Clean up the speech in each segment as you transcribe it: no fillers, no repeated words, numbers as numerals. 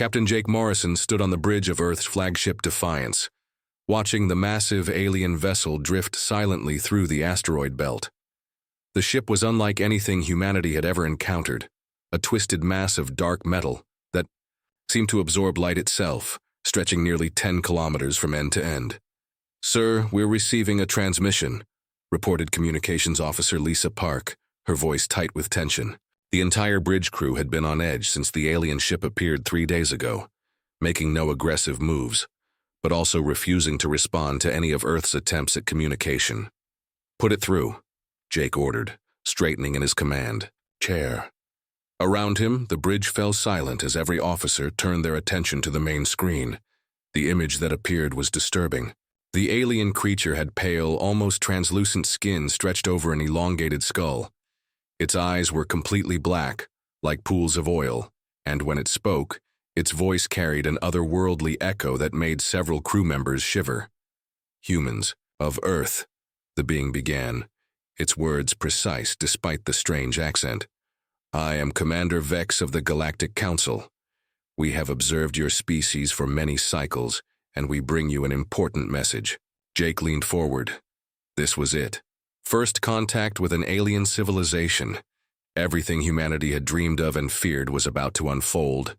Captain Jake Morrison stood on the bridge of Earth's flagship Defiance, watching the massive alien vessel drift silently through the asteroid belt. The ship was unlike anything humanity had ever encountered, a twisted mass of dark metal that seemed to absorb light itself, stretching nearly 10 kilometers from end to end. "Sir, we're receiving a transmission," reported Communications Officer Lisa Park, her voice tight with tension. The entire bridge crew had been on edge since the alien ship appeared 3 days ago, making no aggressive moves, but also refusing to respond to any of Earth's attempts at communication. "Put it through," Jake ordered, straightening in his command chair. Around him, the bridge fell silent as every officer turned their attention to the main screen. The image that appeared was disturbing. The alien creature had pale, almost translucent skin stretched over an elongated skull. Its eyes were completely black, like pools of oil, and when it spoke, its voice carried an otherworldly echo that made several crew members shiver. "Humans of Earth," the being began, its words precise despite the strange accent. "I am Commander Vex of the Galactic Council. We have observed your species for many cycles, and we bring you an important message." Jake leaned forward. This was it. First contact with an alien civilization. Everything humanity had dreamed of and feared was about to unfold.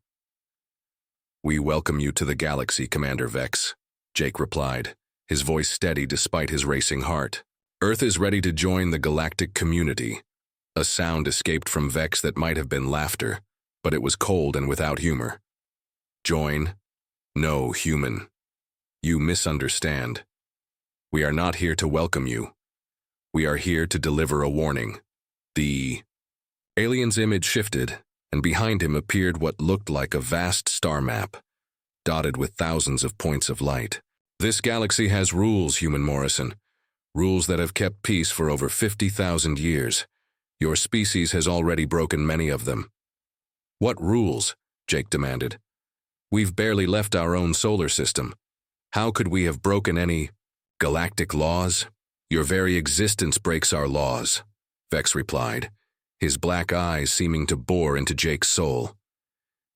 "We welcome you to the galaxy, Commander Vex," Jake replied, his voice steady despite his racing heart. "Earth is ready to join the galactic community." A sound escaped from Vex that might have been laughter, but it was cold and without humor. "Join? No, human. You misunderstand. We are not here to welcome you. We are here to deliver a warning." The alien's image shifted, and behind him appeared what looked like a vast star map, dotted with thousands of points of light. "This galaxy has rules, Human Morrison. Rules that have kept peace for over 50,000 years. Your species has already broken many of them." "What rules?" Jake demanded. "We've barely left our own solar system. How could we have broken any galactic laws?" "Your very existence breaks our laws," Vex replied, his black eyes seeming to bore into Jake's soul.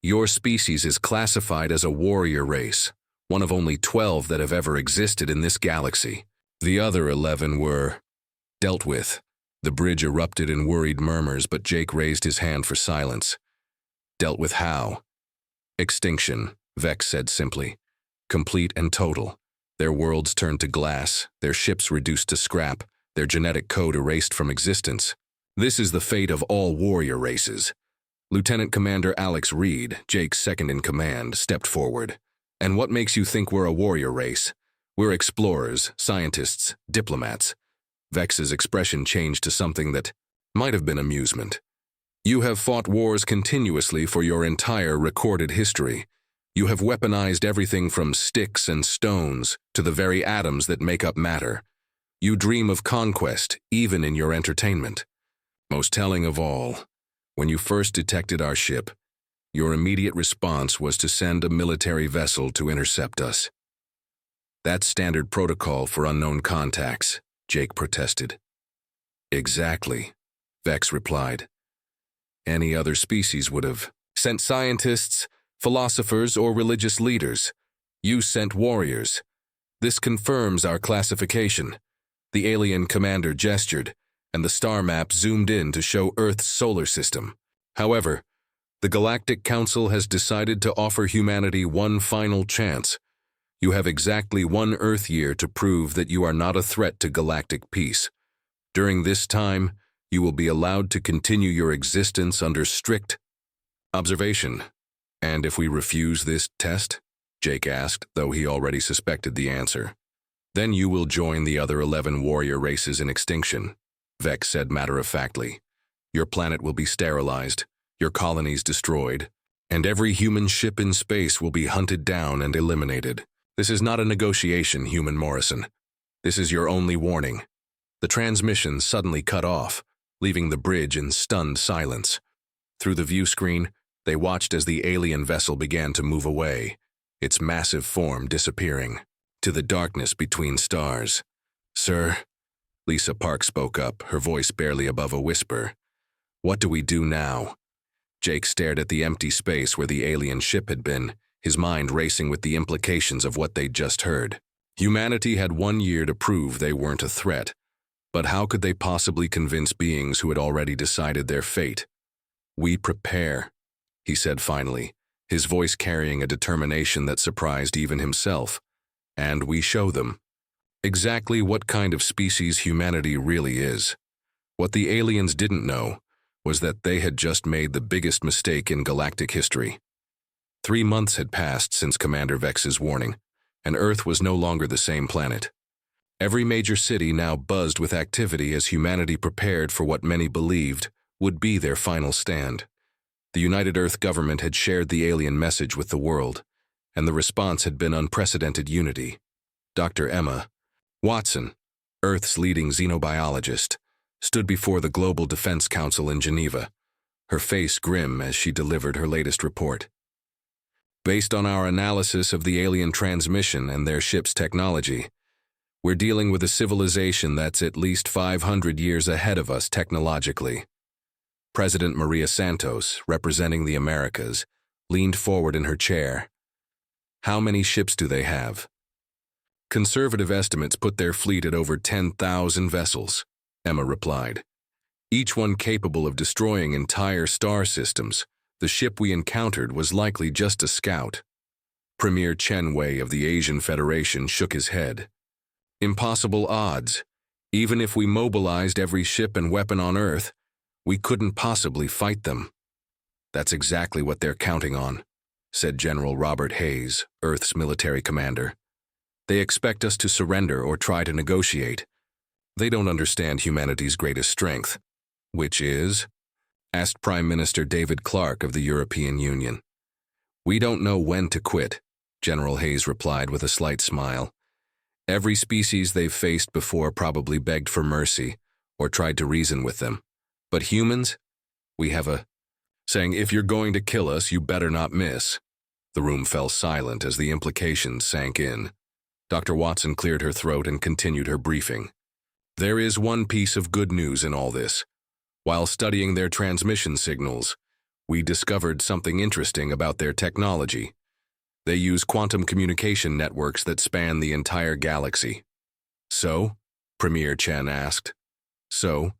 "Your species is classified as a warrior race, one of only 12 that have ever existed in this galaxy. The other 11 were dealt with." The bridge erupted in worried murmurs, but Jake raised his hand for silence. "Dealt with how?" "Extinction," Vex said simply. "Complete and total. Their worlds turned to glass, their ships reduced to scrap, their genetic code erased from existence. This is the fate of all warrior races." Lieutenant Commander Alex Reed, Jake's second-in-command, stepped forward. "And what makes you think we're a warrior race? We're explorers, scientists, diplomats." Vex's expression changed to something that might have been amusement. "You have fought wars continuously for your entire recorded history. You have weaponized everything from sticks and stones to the very atoms that make up matter. You dream of conquest, even in your entertainment. Most telling of all, when you first detected our ship, your immediate response was to send a military vessel to intercept us." "That's standard protocol for unknown contacts," Jake protested. "Exactly," Vex replied. "Any other species would have sent scientists, philosophers, or religious leaders. You sent warriors. This confirms our classification." The alien commander gestured, and the star map zoomed in to show Earth's solar system. "However, the Galactic Council has decided to offer humanity one final chance. You have exactly 1 Earth year to prove that you are not a threat to galactic peace. During this time, you will be allowed to continue your existence under strict observation." "And if we refuse this test?" Jake asked, though he already suspected the answer. "Then you will join the other 11 warrior races in extinction," Vex said matter-of-factly. "Your planet will be sterilized, your colonies destroyed, and every human ship in space will be hunted down and eliminated. This is not a negotiation, Human Morrison. This is your only warning." The transmission suddenly cut off, leaving the bridge in stunned silence. Through the view screen, they watched as the alien vessel began to move away, its massive form disappearing to the darkness between stars. "Sir," Lisa Park spoke up, her voice barely above a whisper, "what do we do now?" Jake stared at the empty space where the alien ship had been, his mind racing with the implications of what they'd just heard. Humanity had 1 year to prove they weren't a threat, but how could they possibly convince beings who had already decided their fate? "We prepare," he said finally, his voice carrying a determination that surprised even himself. "And we show them exactly what kind of species humanity really is." What the aliens didn't know was that they had just made the biggest mistake in galactic history. 3 months had passed since Commander Vex's warning, and Earth was no longer the same planet. Every major city now buzzed with activity as humanity prepared for what many believed would be their final stand. The United Earth government had shared the alien message with the world, and the response had been unprecedented unity. Dr. Emma Watson, Earth's leading xenobiologist, stood before the Global Defense Council in Geneva, her face grim as she delivered her latest report. "Based on our analysis of the alien transmission and their ship's technology, we're dealing with a civilization that's at least 500 years ahead of us technologically." President Maria Santos, representing the Americas, leaned forward in her chair. "How many ships do they have?" "Conservative estimates put their fleet at over 10,000 vessels," Emma replied. "Each one capable of destroying entire star systems. The ship we encountered was likely just a scout." Premier Chen Wei of the Asian Federation shook his head. "Impossible odds. Even if we mobilized every ship and weapon on Earth, we couldn't possibly fight them." "That's exactly what they're counting on," said General Robert Hayes, Earth's military commander. "They expect us to surrender or try to negotiate. They don't understand humanity's greatest strength." "Which is?" asked Prime Minister David Clark of the European Union. "We don't know when to quit," General Hayes replied with a slight smile. "Every species they've faced before probably begged for mercy or tried to reason with them. But humans? We have a saying, if you're going to kill us, you better not miss." The room fell silent as the implications sank in. Dr. Watson cleared her throat and continued her briefing. "There is one piece of good news in all this. While studying their transmission signals, we discovered something interesting about their technology. They use quantum communication networks that span the entire galaxy." "So?" Premier Chen asked. "So,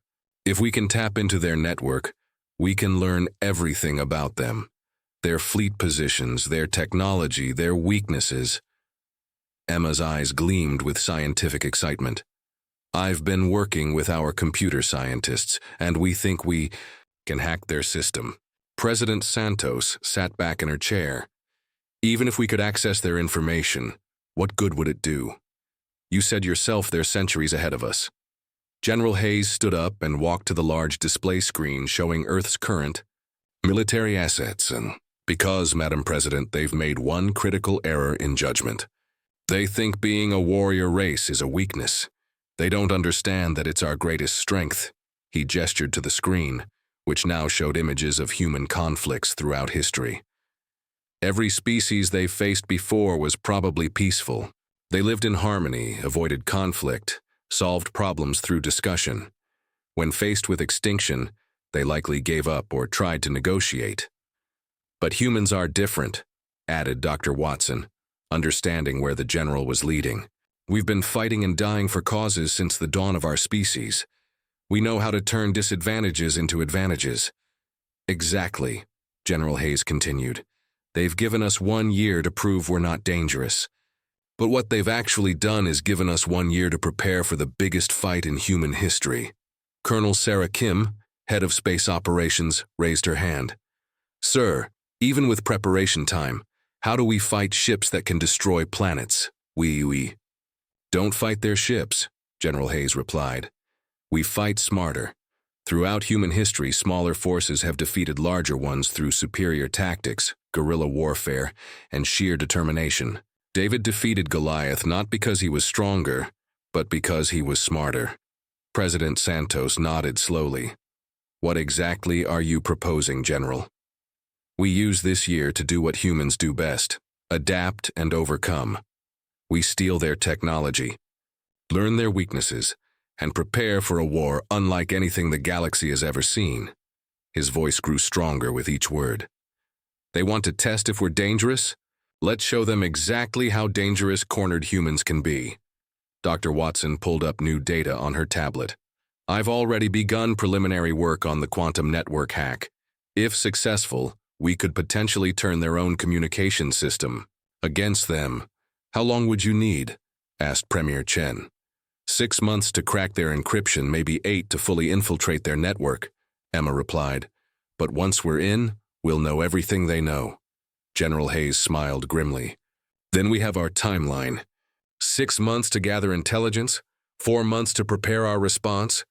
if we can tap into their network, we can learn everything about them. Their fleet positions, their technology, their weaknesses." Emma's eyes gleamed with scientific excitement. "I've been working with our computer scientists, and we think we can hack their system." President Santos sat back in her chair. "Even if we could access their information, what good would it do? You said yourself they're centuries ahead of us." General Hayes stood up and walked to the large display screen showing Earth's current military assets, and because, Madam President, they've made one critical error in judgment. They think being a warrior race is a weakness. They don't understand that it's our greatest strength." He gestured to the screen, which now showed images of human conflicts throughout history. "Every species they faced before was probably peaceful. They lived in harmony, avoided conflict, solved problems through discussion. When faced with extinction, they likely gave up or tried to negotiate. But humans are different," added Dr. Watson, understanding where the general was leading. "We've been fighting and dying for causes since the dawn of our species. We know how to turn disadvantages into advantages." "Exactly," General Hayes continued. "They've given us 1 year to prove we're not dangerous. But what they've actually done is given us 1 year to prepare for the biggest fight in human history." Colonel Sarah Kim, head of space operations, raised her hand. "Sir, even with preparation time, how do we fight ships that can destroy planets? We don't fight their ships," General Hayes replied. "We fight smarter. Throughout human history, smaller forces have defeated larger ones through superior tactics, guerrilla warfare, and sheer determination. David defeated Goliath not because he was stronger, but because he was smarter." President Santos nodded slowly. "What exactly are you proposing, General?" "We use this year to do what humans do best: adapt and overcome. We steal their technology, learn their weaknesses, and prepare for a war unlike anything the galaxy has ever seen." His voice grew stronger with each word. They want to test if we're dangerous? Let's show them exactly how dangerous cornered humans can be. Dr. Watson pulled up new data on her tablet. I've already begun preliminary work on the quantum network hack. If successful, we could potentially turn their own communication system against them. How long would you need? Asked Premier Chen. 6 months to crack their encryption, maybe 8 to fully infiltrate their network, Emma replied. But once we're in, we'll know everything they know. General Hayes smiled grimly. Then we have our timeline. 6 months to gather intelligence, 4 months to prepare our response,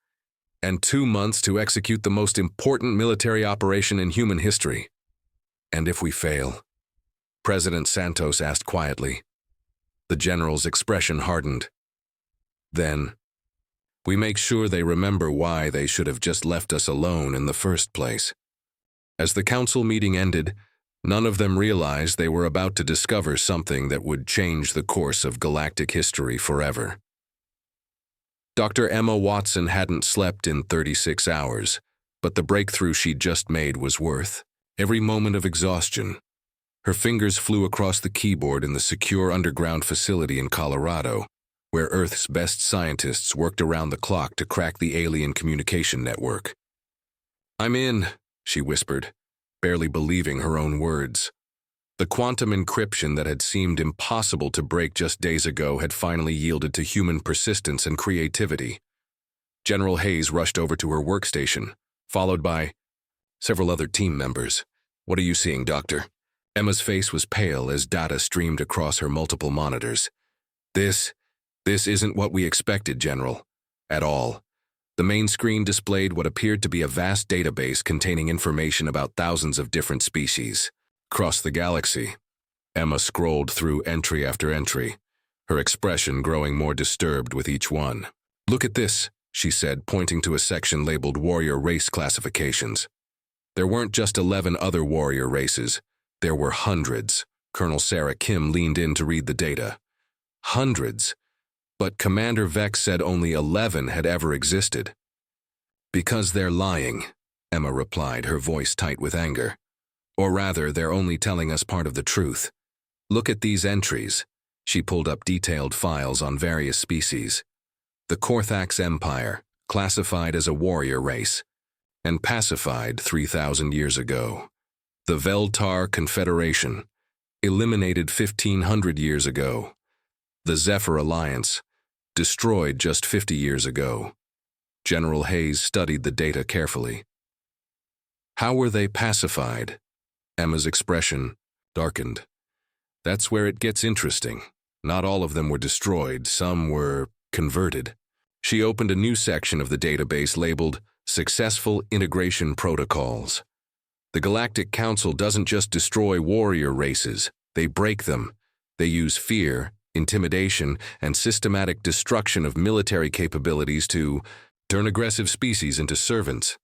and 2 months to execute the most important military operation in human history. And if we fail? President Santos asked quietly. The general's expression hardened. Then, we make sure they remember why they should have just left us alone in the first place. As the council meeting ended, none of them realized they were about to discover something that would change the course of galactic history forever. Dr. Emma Watson hadn't slept in 36 hours, but the breakthrough she'd just made was worth every moment of exhaustion. Her fingers flew across the keyboard in the secure underground facility in Colorado, where Earth's best scientists worked around the clock to crack the alien communication network. I'm in, she whispered, barely believing her own words. The quantum encryption that had seemed impossible to break just days ago had finally yielded to human persistence and creativity. General Hayes rushed over to her workstation, followed by several other team members. What are you seeing, Doctor? Emma's face was pale as data streamed across her multiple monitors. This isn't what we expected, General. At all. The main screen displayed what appeared to be a vast database containing information about thousands of different species across the galaxy. Emma scrolled through entry after entry, her expression growing more disturbed with each one. Look at this, she said, pointing to a section labeled Warrior Race Classifications. There weren't just 11 other warrior races. There were hundreds. Colonel Sarah Kim leaned in to read the data. Hundreds. But Commander Vex said only 11 had ever existed. Because they're lying, Emma replied, her voice tight with anger. Or rather, they're only telling us part of the truth. Look at these entries. She pulled up detailed files on various species. The Korthax Empire, classified as a warrior race, and pacified 3,000 years ago. The Veltar Confederation, eliminated 1,500 years ago. The Zephyr Alliance, destroyed just 50 years ago. General Hayes studied the data carefully. How were they pacified? Emma's expression darkened. That's where it gets interesting. Not all of them were destroyed, some were converted. She opened a new section of the database labeled Successful Integration Protocols. The Galactic Council doesn't just destroy warrior races, they break them. They use fear, intimidation, and systematic destruction of military capabilities to turn aggressive species into servants.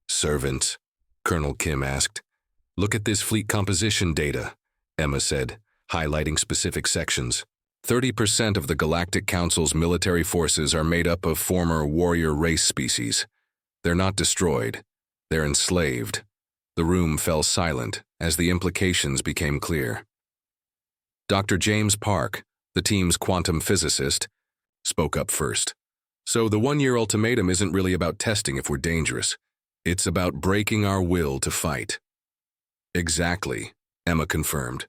Servants? Colonel Kim asked. Look at this fleet composition data, Emma said, highlighting specific sections. 30% of the Galactic Council's military forces are made up of former warrior race species. They're not destroyed. They're enslaved. The room fell silent as the implications became clear. Dr. James Park, the team's quantum physicist, spoke up first. So the one-year ultimatum isn't really about testing if we're dangerous. It's about breaking our will to fight. Exactly, Emma confirmed.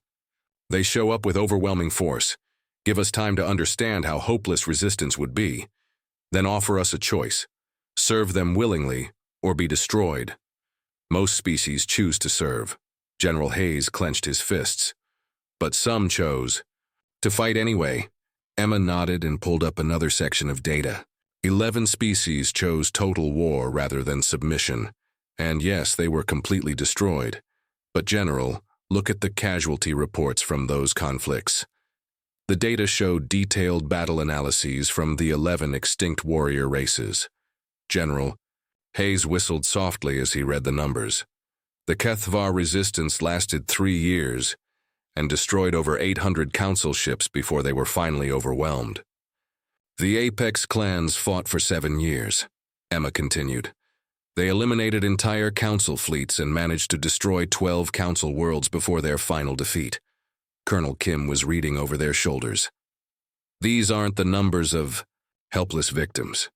They show up with overwhelming force, give us time to understand how hopeless resistance would be, then offer us a choice. Serve them willingly or be destroyed. Most species choose to serve. General Hayes clenched his fists. But some chose to fight anyway. Emma nodded and pulled up another section of data. 11 species chose total war rather than submission. And yes, they were completely destroyed. But General, look at the casualty reports from those conflicts. The data showed detailed battle analyses from the 11 extinct warrior races. General, Hayes whistled softly as he read the numbers. The Kethvar resistance lasted 3 years and destroyed over 800 council ships before they were finally overwhelmed. The Apex clans fought for 7 years, Emma continued. They eliminated entire council fleets and managed to destroy 12 council worlds before their final defeat. Colonel Kim was reading over their shoulders. These aren't the numbers of helpless victims.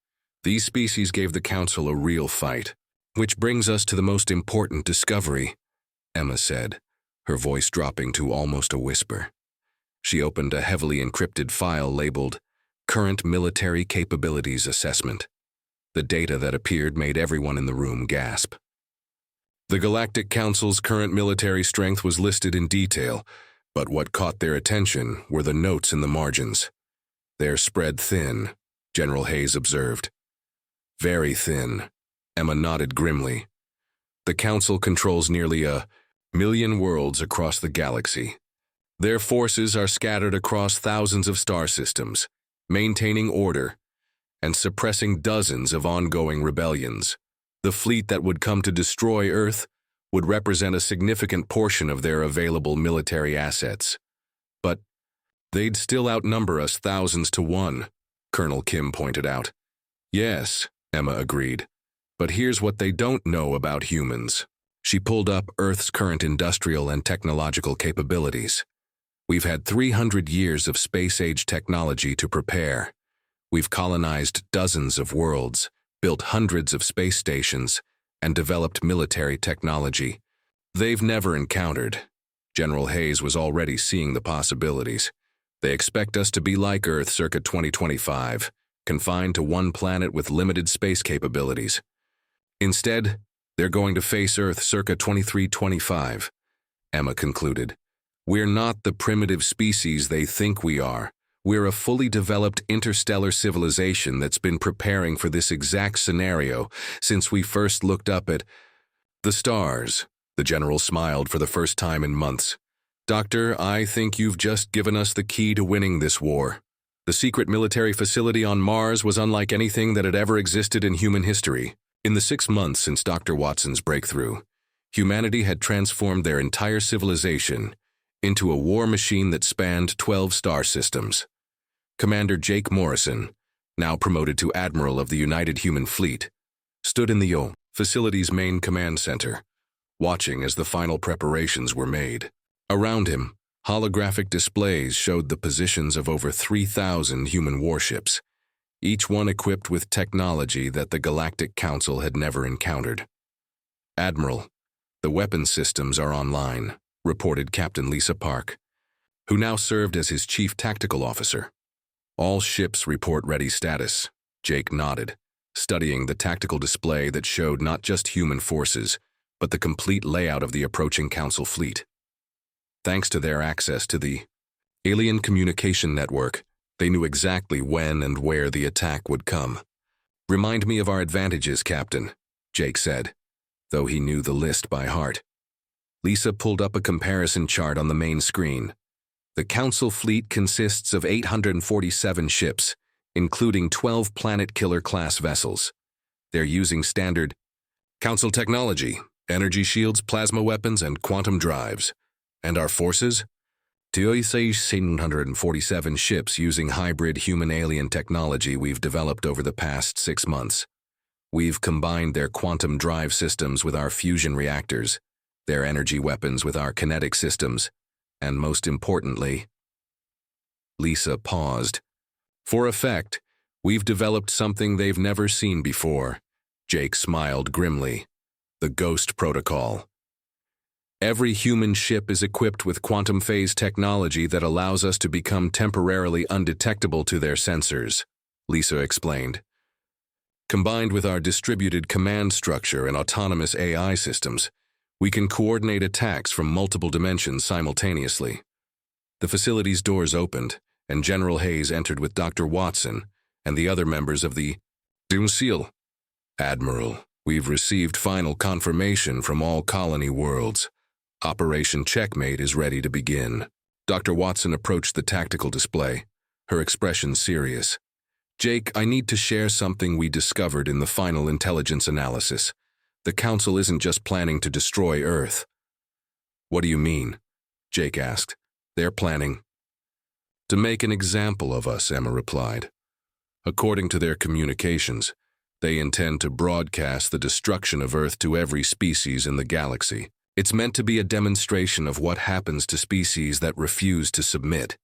These species gave the council a real fight. Which brings us to the most important discovery, Emma said, her voice dropping to almost a whisper. She opened a heavily encrypted file labeled Current Military Capabilities Assessment. The data that appeared made everyone in the room gasp. The Galactic Council's current military strength was listed in detail, but what caught their attention were the notes in the margins. They're spread thin, General Hayes observed. Very thin, Emma nodded grimly. The Council controls nearly 1,000,000 worlds across the galaxy. Their forces are scattered across thousands of star systems, maintaining order and suppressing dozens of ongoing rebellions. The fleet that would come to destroy Earth would represent a significant portion of their available military assets. But they'd still outnumber us thousands to one, Colonel Kim pointed out. Yes, Emma agreed. But here's what they don't know about humans. She pulled up Earth's current industrial and technological capabilities. We've had 300 years of space-age technology to prepare. We've colonized dozens of worlds, built hundreds of space stations, and developed military technology they've never encountered. General Hayes was already seeing the possibilities. They expect us to be like Earth circa 2025, confined to one planet with limited space capabilities. Instead, they're going to face Earth circa 2325, Emma concluded. We're not the primitive species they think we are. We're a fully developed interstellar civilization that's been preparing for this exact scenario since we first looked up at the stars. The general smiled for the first time in months. Doctor, I think you've just given us the key to winning this war. The secret military facility on Mars was unlike anything that had ever existed in human history. In the 6 months since Dr. Watson's breakthrough, humanity had transformed their entire civilization into a war machine that spanned 12 star systems. Commander Jake Morrison, now promoted to Admiral of the United Human Fleet, stood in the facility's main command center, watching as the final preparations were made. Around him, holographic displays showed the positions of over 3,000 human warships, each one equipped with technology that the Galactic Council had never encountered. Admiral, the weapons systems are online, reported Captain Lisa Park, who now served as his chief tactical officer. All ships report ready status, Jake nodded, studying the tactical display that showed not just human forces, but the complete layout of the approaching Council fleet. Thanks to their access to the alien communication network, they knew exactly when and where the attack would come. Remind me of our advantages, Captain, Jake said, though he knew the list by heart. Lisa pulled up a comparison chart on the main screen. The Council fleet consists of 847 ships, including 12 Planet Killer-class vessels. They're using standard Council technology, energy shields, plasma weapons, and quantum drives. And our forces? 747 ships using hybrid human-alien technology we've developed over the past 6 months. We've combined their quantum drive systems with our fusion reactors, their energy weapons with our kinetic systems, and most importantly, Lisa paused. For effect, we've developed something they've never seen before. Jake smiled grimly. The Ghost Protocol. Every human ship is equipped with quantum phase technology that allows us to become temporarily undetectable to their sensors, Lisa explained. Combined with our distributed command structure and autonomous AI systems, we can coordinate attacks from multiple dimensions simultaneously. The facility's doors opened, and General Hayes entered with Dr. Watson and the other members of the Council. Admiral, we've received final confirmation from all colony worlds. Operation Checkmate is ready to begin. Dr. Watson approached the tactical display, her expression serious. Jake, I need to share something we discovered in the final intelligence analysis. The Council isn't just planning to destroy Earth. What do you mean? Jake asked. They're planning to make an example of us, Emma replied. According to their communications, They intend to broadcast the destruction of Earth to every species in the galaxy. It's meant to be a demonstration of what happens to species that refuse to submit,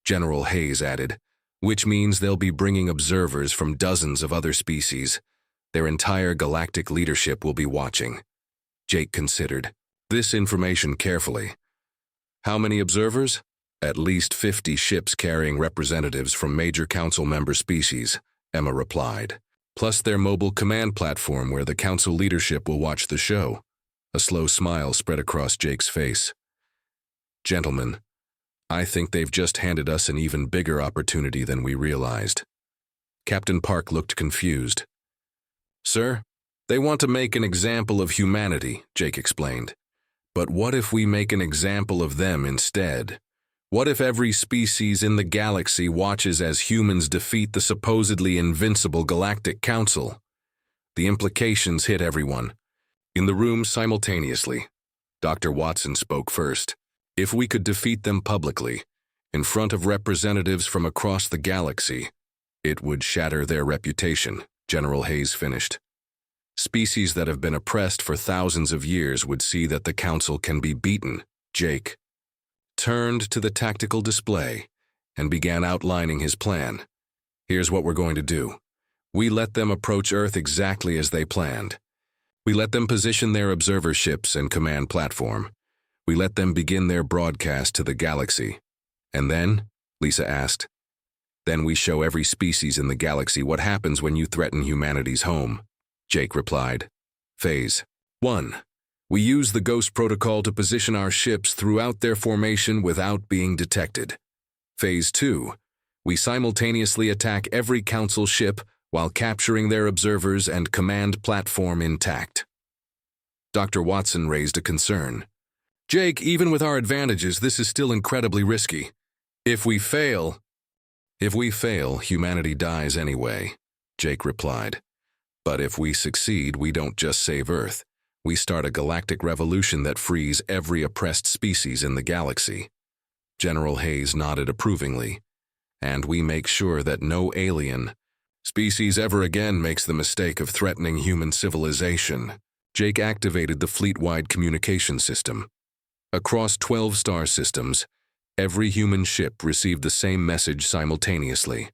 General Hayes added, which means they'll be bringing observers from dozens of other species. Their entire galactic leadership will be watching. Jake considered this information carefully. How many observers? At least 50 ships carrying representatives from major council member species, Emma replied, plus their mobile command platform where the council leadership will watch the show. A slow smile spread across Jake's face. Gentlemen, I think they've just handed us an even bigger opportunity than we realized. Captain Park looked confused. Sir, they want to make an example of humanity, Jake explained. But what if we make an example of them instead? What if every species in the galaxy watches as humans defeat the supposedly invincible Galactic Council? The implications hit everyone. In the room simultaneously, Dr. Watson spoke first. If we could defeat them publicly, in front of representatives from across the galaxy, it would shatter their reputation, General Hayes finished. Species that have been oppressed for thousands of years would see that the Council can be beaten. Jake turned to the tactical display and began outlining his plan. Here's what we're going to do. We let them approach Earth exactly as they planned. We let them position their observer ships and command platform. We let them begin their broadcast to the galaxy. And then, Lisa asked, then we show every species in the galaxy what happens when you threaten humanity's home. Jake replied. Phase 1. We use the Ghost Protocol to position our ships throughout their formation without being detected. Phase 2. We simultaneously attack every Council ship while capturing their observers and command platform intact. Dr. Watson raised a concern. Jake, even with our advantages, this is still incredibly risky. If we fail, humanity dies anyway, Jake replied. But if we succeed, we don't just save Earth. We start a galactic revolution that frees every oppressed species in the galaxy. General Hayes nodded approvingly. And we make sure that no alien species ever again makes the mistake of threatening human civilization. Jake activated the fleet-wide communication system. Across 12 star systems, every human ship received the same message simultaneously.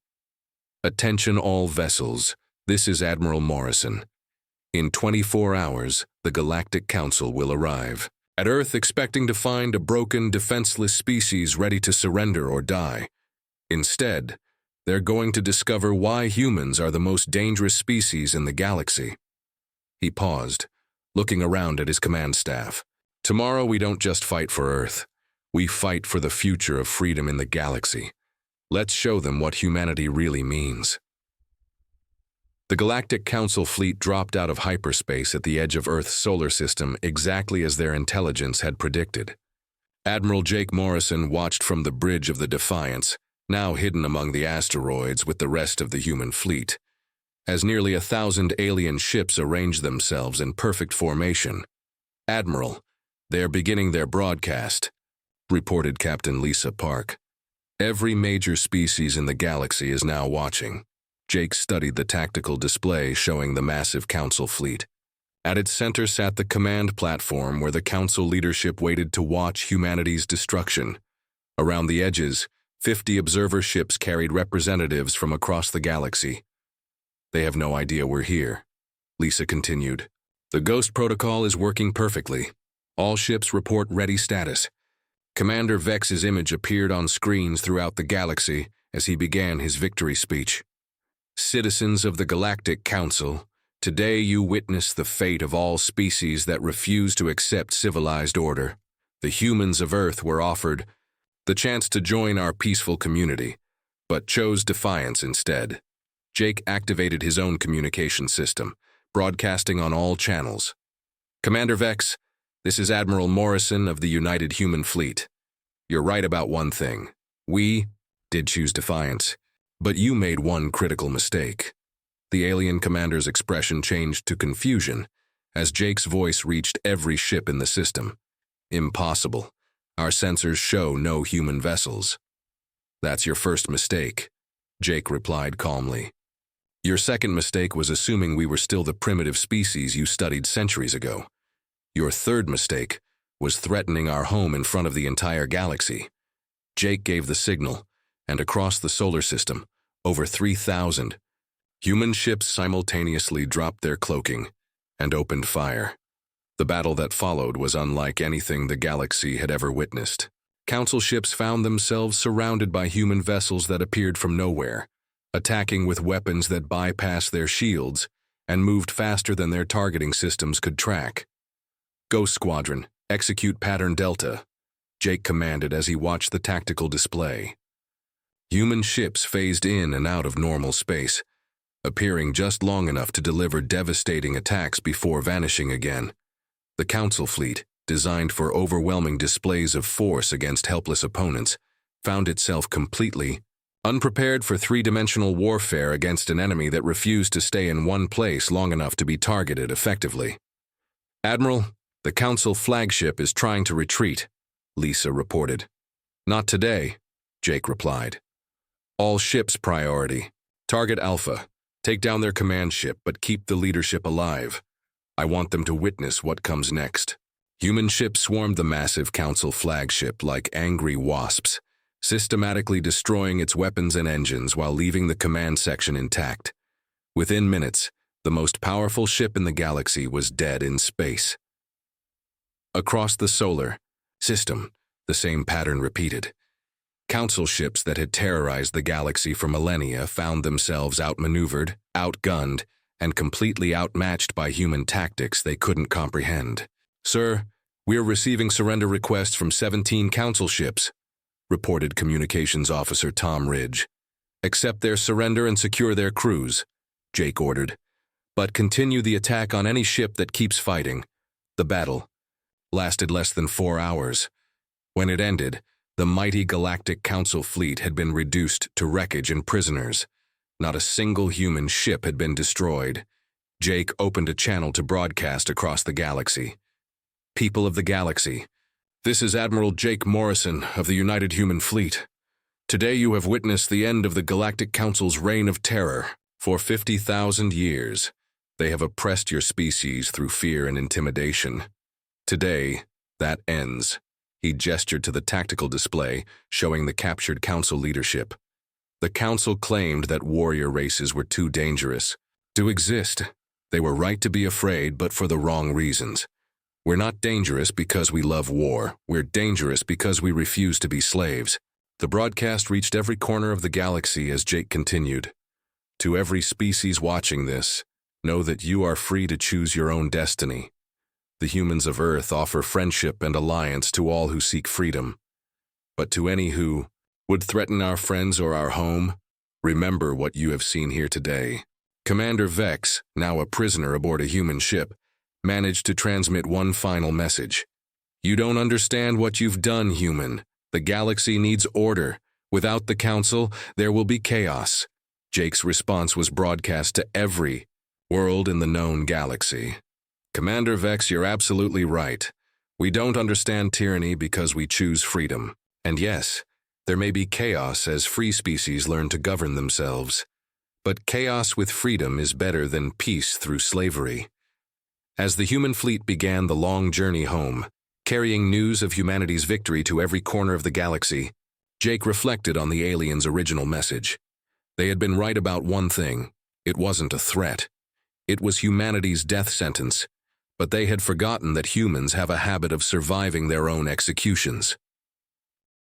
Attention all vessels, this is Admiral Morrison. In 24 hours, the Galactic Council will arrive at Earth expecting to find a broken, defenseless species ready to surrender or die. Instead, they're going to discover why humans are the most dangerous species in the galaxy. He paused, looking around at his command staff. Tomorrow we don't just fight for Earth. We fight for the future of freedom in the galaxy. Let's show them what humanity really means. The Galactic Council fleet dropped out of hyperspace at the edge of Earth's solar system exactly as their intelligence had predicted. Admiral Jake Morrison watched from the bridge of the Defiance, now hidden among the asteroids with the rest of the human fleet, as nearly 1,000 alien ships arranged themselves in perfect formation. Admiral, they're beginning their broadcast, reported Captain Lisa Park. Every major species in the galaxy is now watching. Jake studied the tactical display showing the massive Council fleet. At its center sat the command platform where the Council leadership waited to watch humanity's destruction. Around the edges, 50 observer ships carried representatives from across the galaxy. They have no idea we're here, Lisa continued. The Ghost Protocol is working perfectly. All ships report ready status. Commander Vex's image appeared on screens throughout the galaxy as he began his victory speech. Citizens of the Galactic Council, today you witness the fate of all species that refuse to accept civilized order. The humans of Earth were offered the chance to join our peaceful community, but chose defiance instead. Jake activated his own communication system, broadcasting on all channels. Commander Vex, this is Admiral Morrison of the United Human Fleet. You're right about one thing. We did choose defiance, but you made one critical mistake. The alien commander's expression changed to confusion as Jake's voice reached every ship in the system. Impossible. Our sensors show no human vessels. That's your first mistake, Jake replied calmly. Your second mistake was assuming we were still the primitive species you studied centuries ago. Your third mistake was threatening our home in front of the entire galaxy. Jake gave the signal, and across the solar system, over 3,000 human ships simultaneously dropped their cloaking and opened fire. The battle that followed was unlike anything the galaxy had ever witnessed. Council ships found themselves surrounded by human vessels that appeared from nowhere, attacking with weapons that bypassed their shields and moved faster than their targeting systems could track. "Ghost Squadron, execute Pattern Delta," Jake commanded as he watched the tactical display. Human ships phased in and out of normal space, appearing just long enough to deliver devastating attacks before vanishing again. The Council fleet, designed for overwhelming displays of force against helpless opponents, found itself completely unprepared for three-dimensional warfare against an enemy that refused to stay in one place long enough to be targeted effectively. "Admiral, the Council flagship is trying to retreat," Lisa reported. "Not today," Jake replied. "All ships priority. Target Alpha. Take down their command ship, but keep the leadership alive. I want them to witness what comes next." Human ships swarmed the massive Council flagship like angry wasps, systematically destroying its weapons and engines while leaving the command section intact. Within minutes, the most powerful ship in the galaxy was dead in space. Across the solar system, the same pattern repeated. Council ships that had terrorized the galaxy for millennia found themselves outmaneuvered, outgunned, and completely outmatched by human tactics they couldn't comprehend. "Sir, we're receiving surrender requests from 17 Council ships," reported Communications Officer Tom Ridge. "Accept their surrender and secure their crews," Jake ordered. "But continue the attack on any ship that keeps fighting." The battle lasted less than 4 hours. When it ended, the mighty Galactic Council fleet had been reduced to wreckage and prisoners. Not a single human ship had been destroyed. Jake opened a channel to broadcast across the galaxy. "People of the galaxy, this is Admiral Jake Morrison of the United Human Fleet. Today you have witnessed the end of the Galactic Council's reign of terror. For 50,000 years, they have oppressed your species through fear and intimidation. Today, that ends." He gestured to the tactical display, showing the captured Council leadership. The Council claimed that warrior races were too dangerous to exist. They were right to be afraid, but for the wrong reasons. "We're not dangerous because we love war. We're dangerous because we refuse to be slaves." The broadcast reached every corner of the galaxy as Jake continued. "To every species watching this, know that you are free to choose your own destiny. The humans of Earth offer friendship and alliance to all who seek freedom. But to any who would threaten our friends or our home, remember what you have seen here today." Commander Vex, now a prisoner aboard a human ship, managed to transmit one final message. "You don't understand what you've done, human. The galaxy needs order. Without the Council, there will be chaos." Jake's response was broadcast to every world in the known galaxy. "Commander Vex, you're absolutely right. We don't understand tyranny because we choose freedom. And yes, there may be chaos as free species learn to govern themselves. But chaos with freedom is better than peace through slavery." As the human fleet began the long journey home, carrying news of humanity's victory to every corner of the galaxy, Jake reflected on the aliens' original message. They had been right about one thing: it wasn't a threat. It was humanity's death sentence. But they had forgotten that humans have a habit of surviving their own executions.